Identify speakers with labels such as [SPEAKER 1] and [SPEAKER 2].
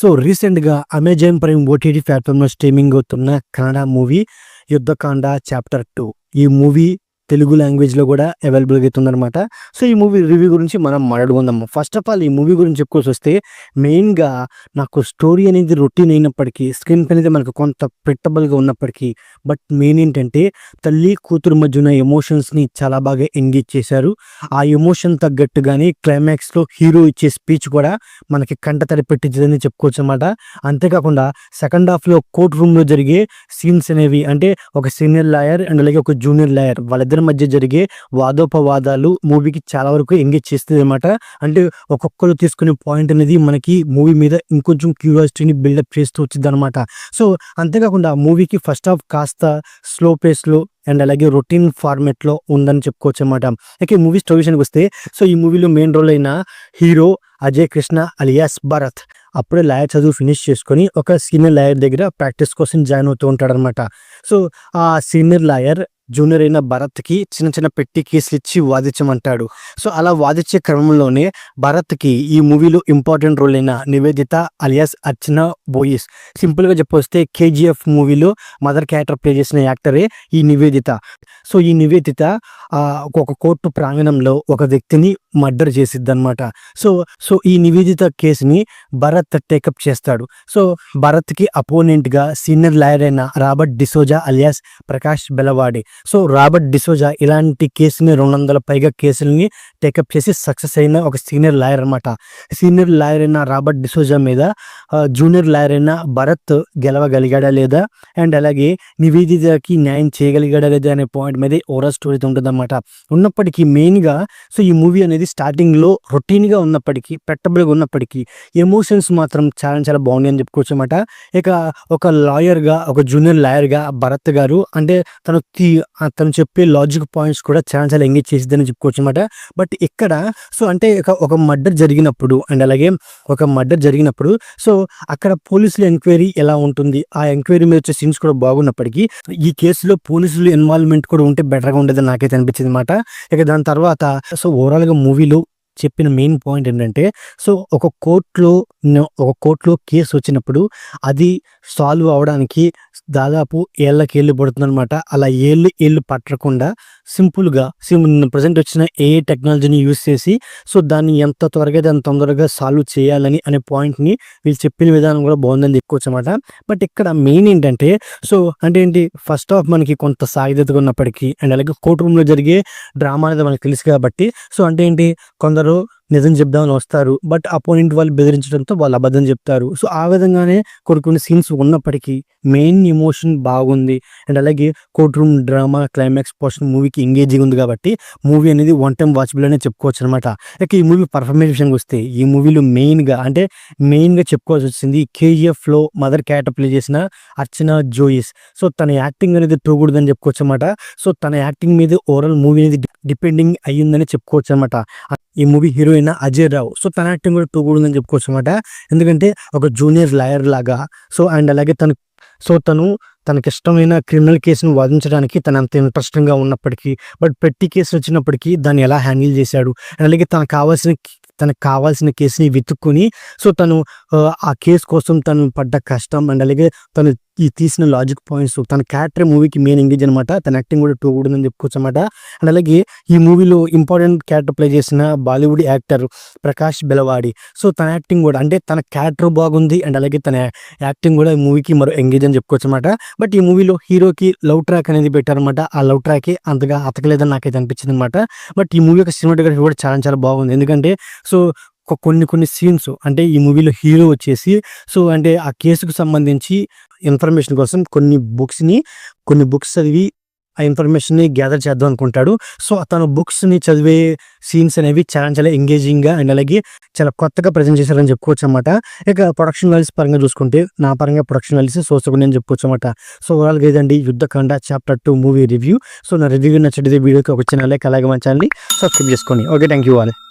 [SPEAKER 1] So రీసెంట్‌గా Amazon prime OTT ప్లాట్‌ఫామ్‌లో streaming అవుతున్న కన్నడ మూవీ 'యుద్ధకాండ చాప్టర్ 2' ఈ మూవీ తెలుగు లాంగ్వేజ్‌లో గూడా అవైలబుల్‌గా అయితుందనమాట. సో ఈ మూవీ రివ్యూ గురించి మనం మాట్లాడుకుందాం. ఫస్ట్ ఆఫ్ ఆల్ ఈ మూవీ గురించి చెప్పుకోవాల్సొస్తే మెయిన్‌గా నాకు స్టోరీ అనేది రొటీన్ అయినప్పటికీ, స్క్రీన్ ప్లే అనేది మనకు కొంత ప్రెడిక్టబుల్‌గా ఉన్నప్పటికీ, బట్ మెయిన్ ఏంటంటే తల్లి, కూతురు మధ్య ఉన్న ఎమోషన్స్‌ని చాలా బాగా ఎంగేజ్ చేశారు. ఆ ఎమోషన్ తగ్గట్టుగానే క్లైమాక్స్‌లో హీరో ఇచ్చే స్పీచ్ కూడా మనకి కంటతడి పెట్టించదని చెప్పుకోవచ్చనమాట. అంతేకాకుండా సెకండ్ హాఫ్‌లో కోర్ట్ రూమ్‌లో జరిగే సీన్స్ అనేవి అంటే ఒక సీనియర్ లాయర్ అండ్ అలాగే ఒక జూనియర్ లాయర్ వాళ్ళిద్దరి మధ్య జరిగే వాదోపవాదాలు మూవీకి చాలా వరకు ఎంగేజ్ చేస్తదనమాట. అంటే ఒక్కొక్కరు తీసుకునే పాయింట్ అనేది మనకి మూవీ మీద ఇంకొంచెం క్యూరియాసిటీని బిల్డప్ చేస్తూ వచ్చిద్దనమాట. సో అంతేకాకుండా మూవీకి ఫస్ట్ హాఫ్ కాస్త స్లో పేస్‌లో అండ్ అలాగే రొటీన్ ఫార్మాట్‌లో ఉందని చెప్పుకోవచ్చనమాట. ఇక ఈ మూవీ స్టోరీ విషయానికొస్తే సో ఈ మూవీలో మెయిన్ రోల్ అయిన హీరో అజయ్ కృష్ణ అలియాస్ భరత్ అప్పుడే లాయర్ చదువు ఫినిష్ చేసుకొని ఒక సీనియర్ లాయర్ దగ్గర ప్రాక్టీస్ కోసం జాయిన్ అవుతూ ఉంటాడనమాట. సో ఆ సీనియర్ లాయర్ జూనియర్ అయిన భరత్‌కి చిన్న చిన్న పెట్టి కేసులు ఇచ్చి వాదించమంటాడు. సో అలా వాదించే క్రమంలోనే భరత్‌కి ఈ మూవీలో ఇంపార్టెంట్ రోల్ అయిన నివేదిత అలియాస్ అర్చన బోయిస్ సింపుల్‌గా చెప్పొస్తే 'కేజీఎఫ్' మూవీలో మదర్ క్యారెక్టర్ ప్లే చేసిన యాక్టరే ఈ నివేదిత. సో ఈ నివేదిత ఒక కోర్టు ప్రాంగణంలో ఒక వ్యక్తిని మర్డర్ చేసిద్దనమాట. సో ఈ నివేదిత కేసుని భరత్ టేకప్ చేస్తాడు. సో భరత్‌కి అపోనెంట్‌గా సీనియర్ లాయర్ అయిన Robert D'Souza alias Prakash Belawadi. So Robert D'Souza ఇలాంటి కేసుని 200 పైగా కేసుల్ని టేకప్ చేసి సక్సెస్ అయిన ఒక సీనియర్ లాయర్ అనమాట. సీనియర్ లాయర్ అయిన రాబర్ట్ డిసోజా మీద జూనియర్ లాయర్ అయిన భరత్ గెలవగలిగాడా లేదా అండ్ అలాగే నివేదితకి న్యాయం చేయగలిగాడా లేదా అనే పాయింట్ మీద ఓవరాల్ స్టోరీ ఉంటుందన్నమాట. ఉన్నప్పటికీ మెయిన్‌గా సో ఈ మూవీ అనేది స్టార్టింగ్‌లో రొటీన్‌గా ఉన్నప్పటికీ, ప్రెడిక్టబుల్‌గా ఉన్నప్పటికీ ఎమోషన్స్ మాత్రం చాలా చాలా బాగున్నాయని చెప్పుకోవచ్చు అనమాట. ఇక ఒక లాయర్‌గా, ఒక జూనియర్ లాయర్‌గా భరత్ గారు అంటే తను చెప్పే లాజిక్ పాయింట్స్ కూడా చాలా చాలా ఎంగేజ్ చేసిద్దని చెప్పుకోవచ్చు అనమాట. బట్ ఇక్కడ సో అంటే ఒక మర్డర్ జరిగినప్పుడు అండ్ అలాగే ఒక మర్డర్ జరిగినప్పుడు సో అక్కడ పోలీసుల ఎంక్వైరీ ఎలా ఉంటుంది, ఆ ఎంక్వైరీ మీద వచ్చే సీన్స్ కూడా బాగున్నప్పటికీ ఈ కేసులో పోలీసులు ఇన్వాల్వ్‌మెంట్ కూడా ఉంటే బెటర్‌గా ఉండేదని నాకైతే అనిపించింది అనమాట. ఇక దాని తర్వాత సో ఓవరాల్‌గా మూవీలో చెప్పిన మెయిన్ పాయింట్ ఏంటంటే సో ఒక కోర్టులో కేసు వచ్చినప్పుడు అది సాల్వ్ అవ్వడానికి దాదాపు ఏళ్ళకేళ్ళు పడుతుందనమాట. అలా ఏళ్ళు పట్టకుండా సింపుల్‌గా ప్రెజెంట్ వచ్చిన ఏఐ టెక్నాలజీని యూజ్ చేసి సో దాన్ని ఎంత త్వరగా అంత తొందరగా సాల్వ్ చేయాలని అనే పాయింట్‌ని వీళ్ళు చెప్పిన విధానం కూడా బాగుందని చెప్పుకోవచ్చనమాట. బట్ ఇక్కడ మెయిన్ ఏంటంటే సో అంటే ఏంటి ఫస్ట్ హాఫ్ మనకి కొంత సాగిదతగా ఉన్నప్పటికీ అండ్ అలాగే కోర్ట్ రూమ్‌లో జరిగే డ్రామా అనేది మనకు తెలుసు కాబట్టి సో అంటే ఏంటి కొందరు నిజం చెప్దామని వస్తారు. బట్ అపోనెంట్ వాళ్ళు బెదిరించడంతో వాళ్ళు అబద్ధం చెప్తారు. సో ఆ విధంగానే కొన్ని సీన్స్ ఉన్నప్పటికీ మెయిన్ ఎమోషన్ బాగుంది అండ్ అలాగే court room drama climax portion మూవీకి ఎంగేజింగ్ ఉంది కాబట్టి మూవీ అనేది వన్ టైం వాచబుల్ అనే చెప్పుకోవచ్చు అనమాట. ఇక ఈ మూవీ పర్ఫార్మెన్స్ విషయానికి వస్తే ఈ మూవీలో మెయిన్‌గా చెప్పుకోవాల్సి వచ్చింది కేజీఎఫ్‌లో మదర్ క్యారెక్టర్ ప్లే చేసిన అర్చన జోయిస్. సో తన యాక్టింగ్ అనేది తోగుడుదని చెప్పుకోవచ్చు అనమాట. సో తన యాక్టింగ్ మీద ఓవరాల్ మూవీ అనేది డిపెండింగ్ అయ్యిందని చెప్పుకోవచ్చు అనమాట. ఈ మూవీ హీరోయిన్ అజయ్ రావు. సో తన యాక్టింగ్ కూడా తోగుడుందని చెప్పుకోవచ్చు అనమాట. ఎందుకంటే ఒక జూనియర్ లాయర్ లాగా సో అండ్ అలాగే తనకిష్టమైన క్రిమినల్ కేసును వాదించడానికి తను అంత ఇంట్రెస్టింగ్‌గా ఉన్నప్పటికీ బట్ పెట్టి కేసు వచ్చినప్పటికీ దాన్ని ఎలా హ్యాండిల్ చేశాడు అండ్ అలాగే తనకు కావాల్సిన కేసుని వెతుక్కొని సో తను ఆ కేసు కోసం తను పడ్డ కష్టం అండ్ అలాగే తను ఈ తీసిన లాజిక్ పాయింట్స్ తన క్యారెక్టర్ మూవీకి మెయిన్ ఎంగేజ్ అనమాట. తన యాక్టింగ్ కూడా తోగుడుందని చెప్పుకోవచ్చు అనమాట. అండ్ అలాగే ఈ మూవీలో ఇంపార్టెంట్ క్యారెక్టర్ ప్లే చేసిన బాలీవుడ్ యాక్టర్ ప్రకాష్ బెలవాడి. సో తన యాక్టింగ్ కూడా అంటే తన క్యారెక్టర్ బాగుంది అండ్ అలాగే తన యాక్టింగ్ కూడా ఈ మూవీకి మరో ఎంగేజ్ అని చెప్పుకోవచ్చు అనమాట. బట్ ఈ మూవీలో హీరోకి లవ్ ట్రాక్ అనేది పెట్టారనమాట. ఆ లవ్ ట్రాకే అంతగా అతకలేదని నాకైతే అనిపించింది అనమాట. బట్ ఈ మూవీ యొక్క సినిమాటోగ్రఫీ కూడా చాలా చాలా బాగుంది. ఎందుకంటే సో కొన్ని సీన్స్ అంటే ఈ మూవీలో హీరో వచ్చేసి సో అంటే ఆ కేసుకు సంబంధించి ఇన్ఫర్మేషన్ కోసం కొన్ని బుక్స్ చదివి ఆ ఇన్ఫర్మేషన్‌ని గ్యాదర్ చేద్దాం అనుకుంటాడు. సో తను బుక్స్‌ని చదివే సీన్స్ అనేవి చాలా చాలా ఎంగేజింగ్‌గా అండ్ అలాగే చాలా కొత్తగా ప్రెజెంట్ చేశారని చెప్పుకోవచ్చు అనమాట. ఇక ప్రొడక్షన్ వాల్యూస్ పరంగా చూసుకుంటే నా పరంగా ప్రొడక్షన్ వాల్యూస్ సోసగున్నాయని చెప్పుకోవచ్చు అనమాట. సో ఓవరాల్‌గా ఇదండి 'Yuddhakanda chapter 2' movie review. So నా రివ్యూ నచ్చితే వీడియోకి ఒక చిన్న లైక్ అలాగే మన ఛానల్‌ని సబ్స్క్రైబ్ చేసుకోండి. Okay, thank you all.